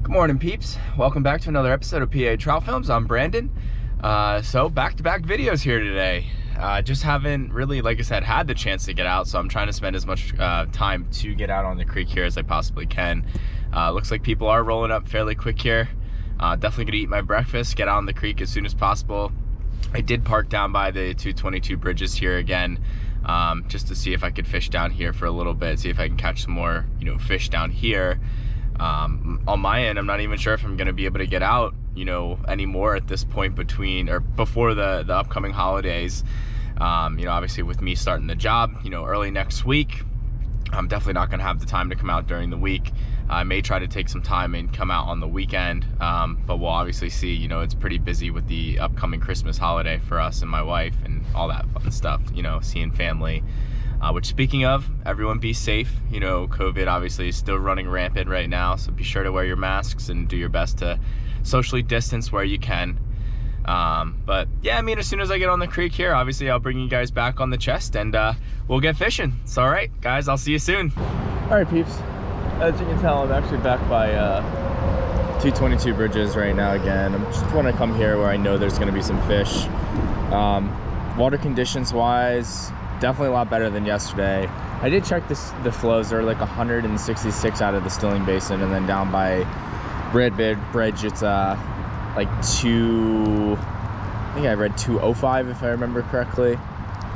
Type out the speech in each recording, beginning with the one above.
Good morning, peeps. Welcome back to another episode of PATroutFilms. I'm Brandon. So back-to-back videos here today. Just haven't really, like I said, had the chance to get out, so I'm trying to spend as much time to get out on the creek here as I possibly can. Looks like people are rolling up fairly quick here. Definitely gonna eat my breakfast, get out on the creek as soon as possible. I did park down by the 222 bridges here again, just to see if I could fish down here for a little bit, see if I can catch some more, fish down here. On my end, I'm not even sure if I'm gonna be able to get out, anymore at this point before the upcoming holidays. Obviously with me starting the job, early next week, I'm definitely not gonna have the time to come out during the week. I may try to take some time and come out on the weekend, but we'll obviously see. It's pretty busy with the upcoming Christmas holiday for us and my wife and all that fun stuff, seeing family. Which, speaking of, everyone be safe. COVID obviously is still running rampant right now, so be sure to wear your masks and do your best to socially distance where you can. But yeah, as soon as I get on the creek here, obviously I'll bring you guys back on the chest and we'll get fishing. So all right, guys, I'll see you soon. All right, peeps. As you can tell, I'm actually back by 222 bridges right now again. I just want to come here where I know there's going to be some fish. Water conditions wise, definitely a lot better than yesterday. I did check the flows. They're like 166 out of the Stilling Basin, and then down by Red Bridge, it's like I think I read 205 if I remember correctly.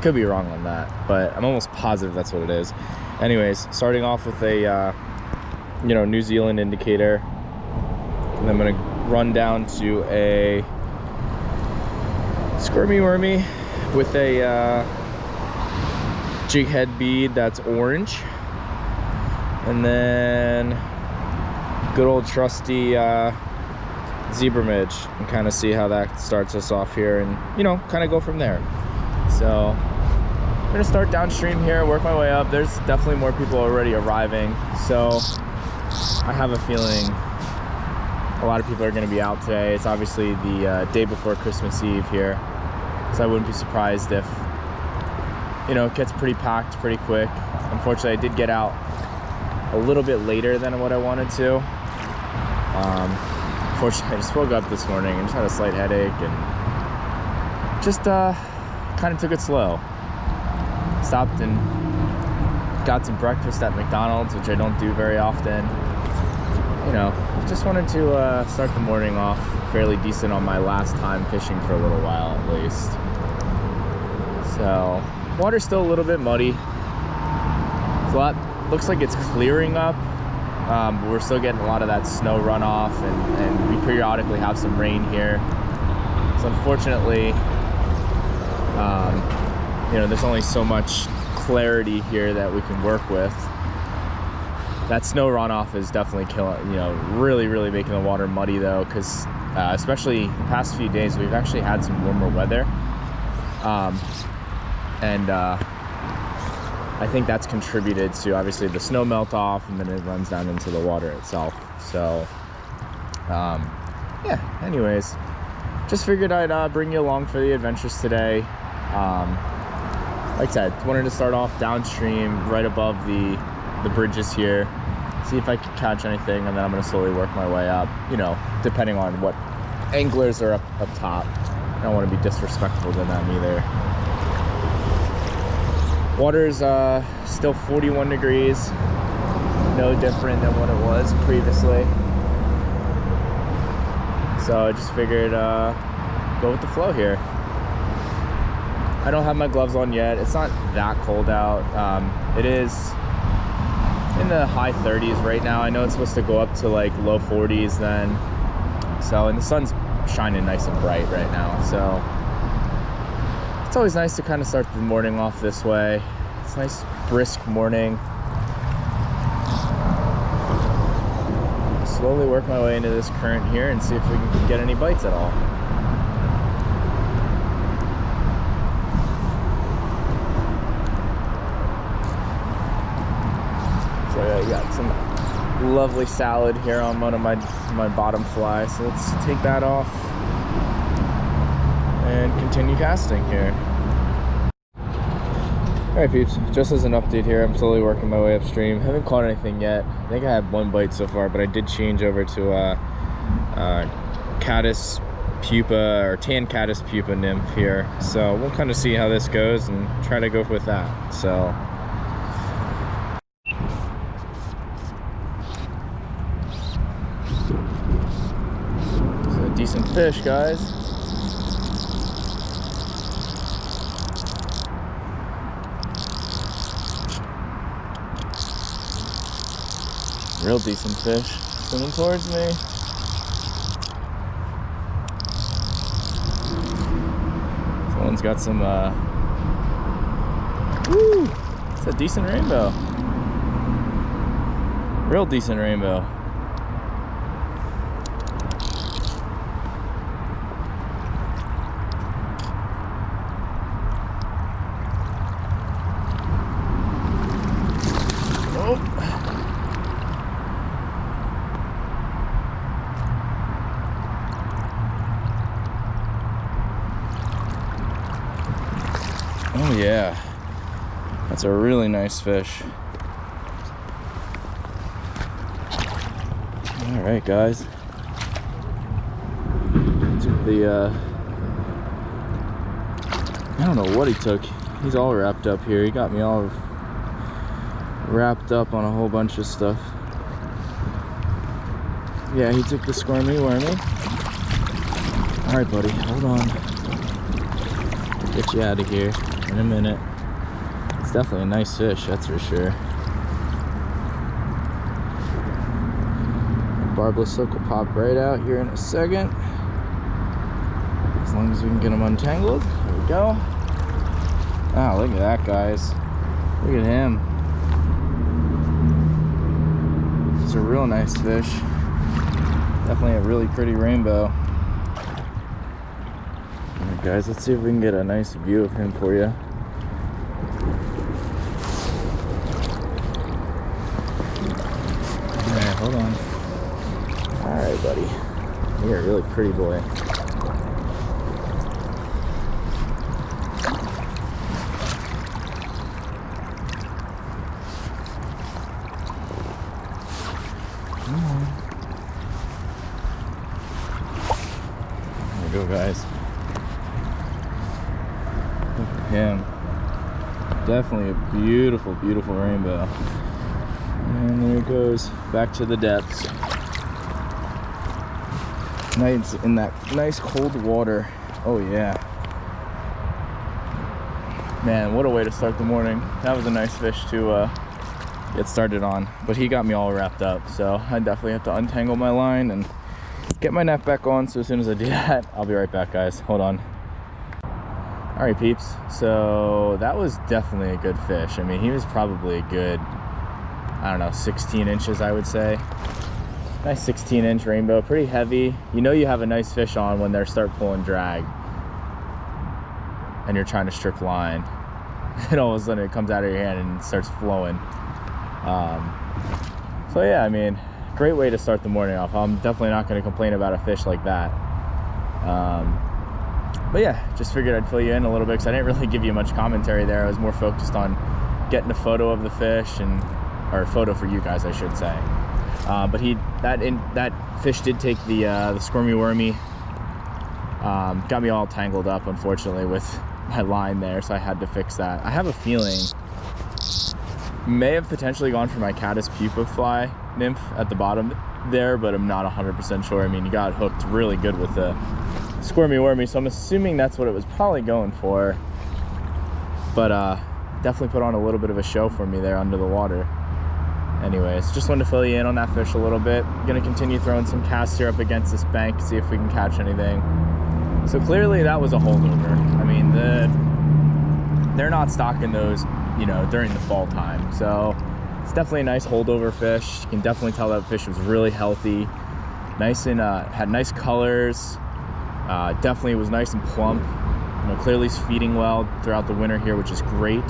Could be wrong on that, but I'm almost positive that's what it is. Anyways, starting off with a New Zealand indicator, and I'm gonna run down to a squirmy wormy with a jig head bead that's orange, and then good old trusty zebra midge, and kind of see how that starts us off here, and kind of go from there. So I'm gonna start downstream here, work my way up. There's definitely more people already arriving, so I have a feeling a lot of people are going to be out today. It's obviously the day before Christmas Eve here, so I wouldn't be surprised if it gets pretty packed pretty quick. Unfortunately, I did get out a little bit later than what I wanted to. Unfortunately, I just woke up this morning and just had a slight headache and just kind of took it slow. Stopped and got some breakfast at McDonald's, which I don't do very often. Just wanted to start the morning off fairly decent on my last time fishing for a little while at least. So water's still a little bit muddy. Looks like it's clearing up, but we're still getting a lot of that snow runoff, and we periodically have some rain here. So unfortunately, there's only so much clarity here that we can work with. That snow runoff is definitely killing, really making the water muddy though, because especially the past few days we've actually had some warmer weather, and I think that's contributed to obviously the snow melt off, and then it runs down into the water itself. So yeah, anyways, just figured I'd bring you along for the adventures today. Like I said, wanted to start off downstream right above the bridges here, see if I can catch anything, and then I'm going to slowly work my way up, depending on what anglers are up top. I don't want to be disrespectful to them either. Water's still 41 degrees, no different than what it was previously. So I just figured go with the flow here. I don't have my gloves on yet. It's not that cold out. It is in the high 30s right now. I know it's supposed to go up to like low 40s then. So, and the sun's shining nice and bright right now. So it's always nice to kind of start the morning off this way. It's a nice brisk morning. Slowly work my way into this current here and see if we can get any bites at all. So I got some lovely salad here on one of my bottom fly. So let's take that off and continue casting here. Alright peeps, just as an update here, I'm slowly working my way upstream. Haven't caught anything yet. I think I had one bite so far, but I did change over to caddis pupa, or tan caddis pupa nymph here. So we'll kind of see how this goes and try to go with that. So it's a decent fish, guys. Real decent fish swimming towards me. Someone's got some woo! It's a decent rainbow. Real decent rainbow. Oh yeah, that's a really nice fish. All right, guys. Took the, I don't know what he took. He's all wrapped up here. He got me all wrapped up on a whole bunch of stuff. Yeah, he took the squirmy wormy. All right, buddy, hold on. Get you out of here in a minute. It's definitely a nice fish, that's for sure. Barbless hook will pop right out here in a second. As long as we can get them untangled. There we go. Ah, look at that, guys. Look at him. It's a real nice fish. Definitely a really pretty rainbow. Alright guys, let's see if we can get a nice view of him for you. Alright, hold on. Alright, buddy. You're a really pretty boy. Come on. There we go, guys. Look at him. Definitely a beautiful, beautiful rainbow. And there it goes, back to the depths. Nice in that nice cold water. Oh yeah. Man, what a way to start the morning. That was a nice fish to get started on. But he got me all wrapped up, so I definitely have to untangle my line and get my net back on. So as soon as I do that, I'll be right back, guys. Hold on. All right, peeps, so that was definitely a good fish. I mean, he was probably a good, I don't know, 16 inches, I would say. Nice 16-inch rainbow, pretty heavy. You know you have a nice fish on when they start pulling drag and you're trying to strip line. And all of a sudden it comes out of your hand and starts flowing. So yeah, I mean, great way to start the morning off. I'm definitely not going to complain about a fish like that. But yeah, just figured I'd fill you in a little bit because I didn't really give you much commentary there. I was more focused on getting a photo of the fish, or a photo for you guys, I should say. But that fish did take the squirmy wormy. Got me all tangled up, unfortunately, with my line there, so I had to fix that. I have a feeling may have potentially gone for my caddis pupa fly nymph at the bottom there, but I'm not 100% sure. I mean, you got hooked really good with the squirmy wormy, so I'm assuming that's what it was probably going for. But definitely put on a little bit of a show for me there under the water. Anyways, just wanted to fill you in on that fish a little bit. Gonna continue throwing some casts here up against this bank, see if we can catch anything. So clearly that was a holdover. I mean, they're not stocking those, you know, during the fall time. So it's definitely a nice holdover fish. You can definitely tell that fish was really healthy. Nice and had nice colors. Definitely was nice and plump. You know, clearly he's feeding well throughout the winter here, which is great.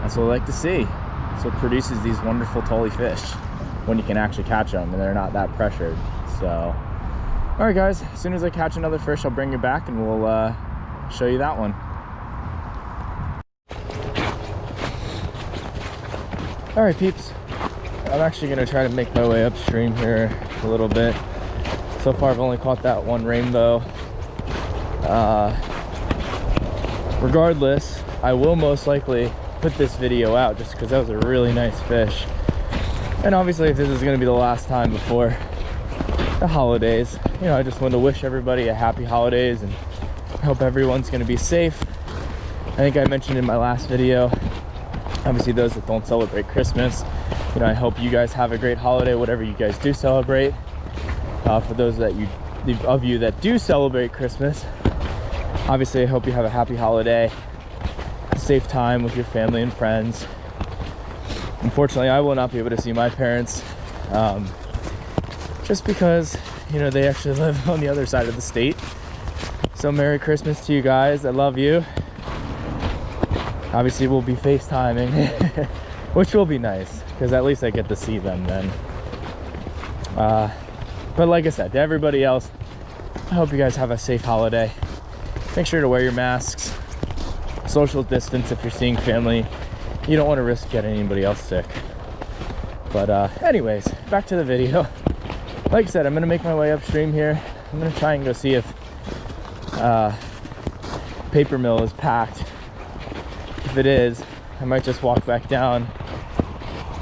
That's what I like to see. So it produces these wonderful Tully fish when you can actually catch them and they're not that pressured. So, all right, guys, as soon as I catch another fish, I'll bring you back and we'll show you that one. All right, peeps. I'm actually gonna try to make my way upstream here a little bit. So far, I've only caught that one rainbow. Regardless, I will most likely put this video out just because that was a really nice fish. And obviously, if this is gonna be the last time before the holidays, you know, I just want to wish everybody a happy holidays and I hope everyone's gonna be safe. I think I mentioned in my last video, obviously those that don't celebrate Christmas, you know, I hope you guys have a great holiday, whatever you guys do celebrate. For those of you that do celebrate Christmas, obviously I hope you have a happy holiday, a safe time with your family and friends. Unfortunately, I will not be able to see my parents, just because, you know, they actually live on the other side of the state. So Merry Christmas to you guys. I love you. Obviously we'll be FaceTiming, which will be nice because at least I get to see them then. But like I said, to everybody else, I hope you guys have a safe holiday. Make sure to wear your masks, social distance if you're seeing family. You don't want to risk getting anybody else sick. But anyways, back to the video. Like I said, I'm gonna make my way upstream here. I'm gonna try and go see if paper mill is packed. If it is, I might just walk back down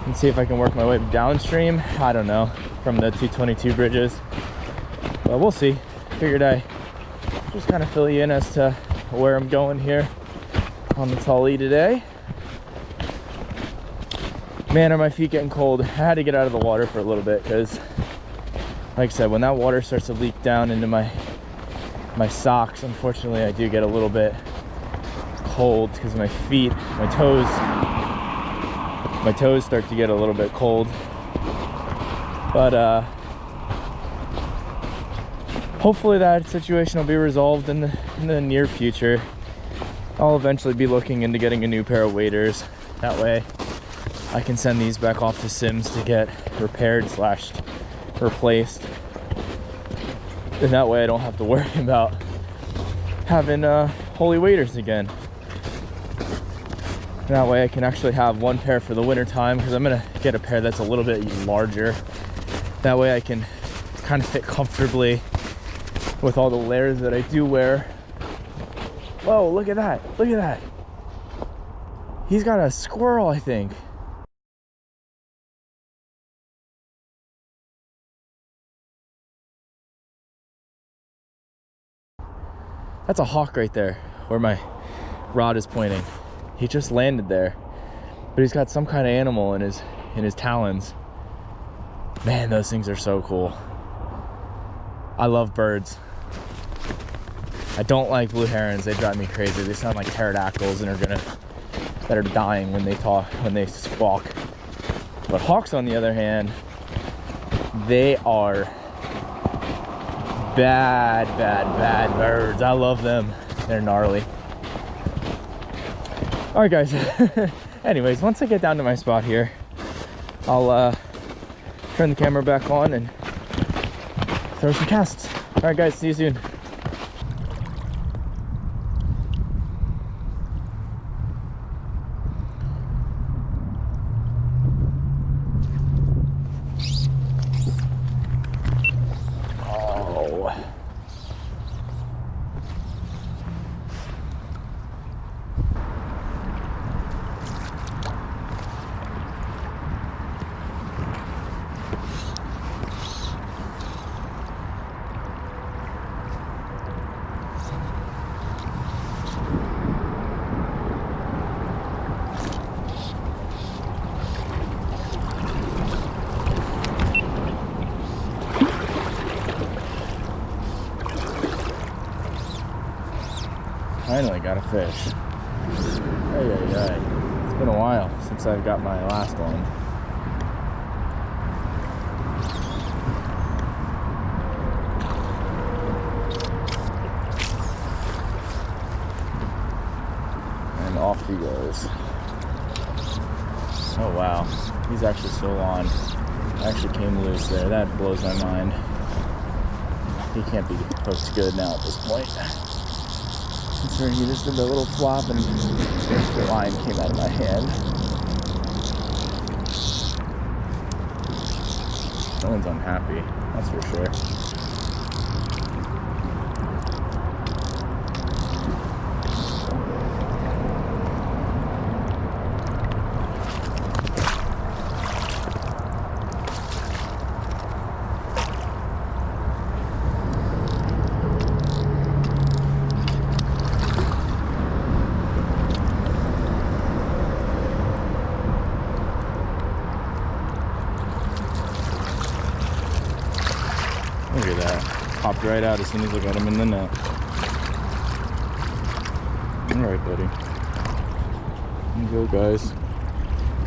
and see if I can work my way downstream. I don't know, from the 222 bridges, but we'll see. Figured I just kind of fill you in as to where I'm going here on the Tully today. Man, are my feet getting cold. I had to get out of the water for a little bit because, like I said, when that water starts to leak down into my socks, unfortunately I do get a little bit cold because my feet, my toes start to get a little bit cold. But hopefully that situation will be resolved in the near future. I'll eventually be looking into getting a new pair of waders. That way I can send these back off to Sims to get repaired / replaced. And that way I don't have to worry about having holy waders again. And that way I can actually have one pair for the winter time, because I'm gonna get a pair that's a little bit larger. That way I can kind of fit comfortably with all the layers that I do wear. Whoa, look at that, look at that. He's got a squirrel, I think. That's a hawk right there, where my rod is pointing. He just landed there, but he's got some kind of animal in his talons. Man, those things are so cool. I love birds. I don't like blue herons. They drive me crazy. They sound like pterodactyls and that are dying when they talk, when they squawk. But hawks, on the other hand, they are bad birds. I love them. They're gnarly. All right, guys. Anyways, once I get down to my spot here, I'll turn the camera back on and throw some casts. All right, guys. See you soon. Finally got a fish. It's been a while since I've got my last one. And off he goes. Oh wow, he's actually still on. Actually came loose there. That blows my mind. He can't be hooked good now at this point. Considering he just did the little flop and the line came out of my hand. No one's unhappy, that's for sure. Look at that. Popped right out as soon as I got him in the net. Alright, buddy. Here you go, guys.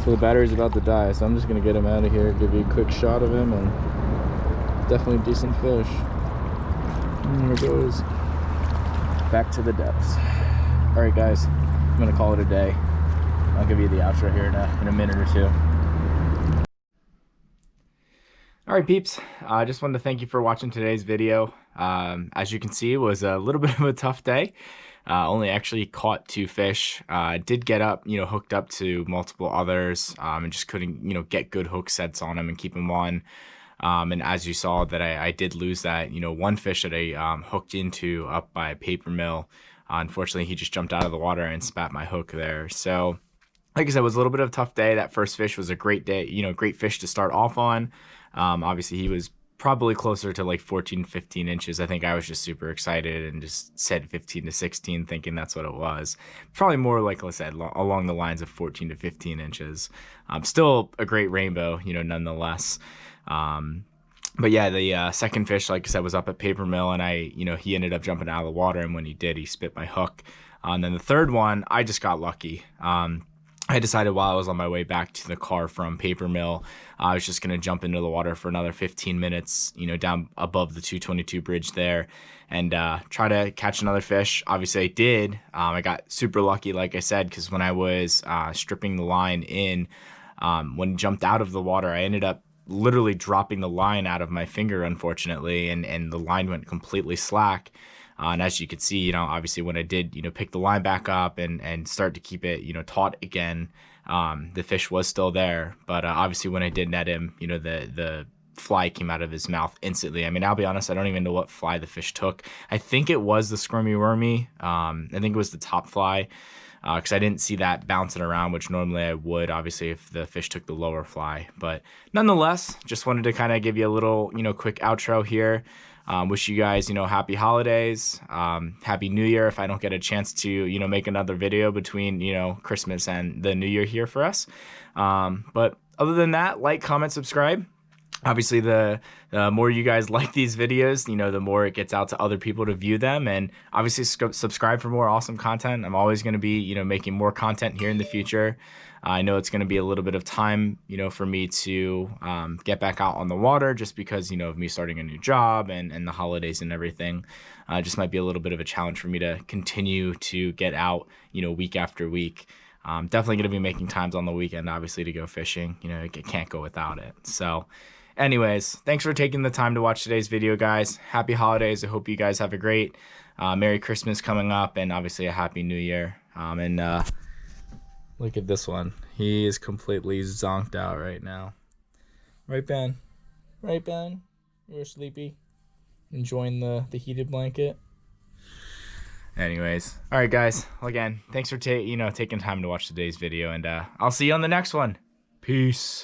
So the battery's about to die, so I'm just going to get him out of here, give you a quick shot of him, and definitely a decent fish. And there it goes. Back to the depths. Alright, guys. I'm going to call it a day. I'll give you the outro here in a minute or two. All right, peeps, I just wanted to thank you for watching today's video. As you can see, it was a little bit of a tough day. Only actually caught 2 fish. Did get up, hooked up to multiple others, and just couldn't, get good hook sets on them and keep them on. And as you saw that I did lose that, 1 fish that I hooked into up by a paper mill. Unfortunately, he just jumped out of the water and spat my hook there. So, like I said, it was a little bit of a tough day. That first fish was a great day, great fish to start off on. Obviously he was probably closer to like 14, 15 inches. I think I was just super excited and just said 15 to 16 thinking that's what it was. Probably more, like I said, along the lines of 14 to 15 inches. Still a great rainbow, nonetheless. But yeah, the second fish, like I said, was up at paper mill, and he ended up jumping out of the water, and when he did, he spit my hook. And then the third one, I just got lucky. I decided while I was on my way back to the car from paper mill, I was just going to jump into the water for another 15 minutes, down above the 222 bridge there, and try to catch another fish. Obviously I did. I got super lucky, like I said, because when I was stripping the line in, when he jumped out of the water, I ended up literally dropping the line out of my finger, unfortunately, and the line went completely slack. And as you could see, obviously when I did, pick the line back up and start to keep it, taut again, the fish was still there. But obviously when I did net him, the fly came out of his mouth instantly. I mean, I'll be honest, I don't even know what fly the fish took. I think it was the squirmy wormy. I think it was the top fly, because I didn't see that bouncing around, which normally I would, obviously, if the fish took the lower fly. But nonetheless, just wanted to kind of give you a little, quick outro here. Wish you guys, happy holidays, happy New Year if I don't get a chance to, make another video between, Christmas and the New Year here for us. But other than that, like, comment, subscribe. Obviously, the more you guys like these videos, the more it gets out to other people to view them. And obviously, subscribe for more awesome content. I'm always going to be, making more content here in the future. I know it's going to be a little bit of time, for me to get back out on the water, just because, of me starting a new job and the holidays and everything. Just might be a little bit of a challenge for me to continue to get out, week after week. Definitely going to be making times on the weekend, obviously, to go fishing. It can't go without it. So anyways, thanks for taking the time to watch today's video, guys. Happy holidays. I hope you guys have a great Merry Christmas coming up, and obviously a Happy New Year. Look at this one. He is completely zonked out right now. Right, Ben? Right, Ben? You're sleepy? Enjoying the heated blanket? Anyways. All right, guys. Well, again, thanks for taking time to watch today's video, and I'll see you on the next one. Peace.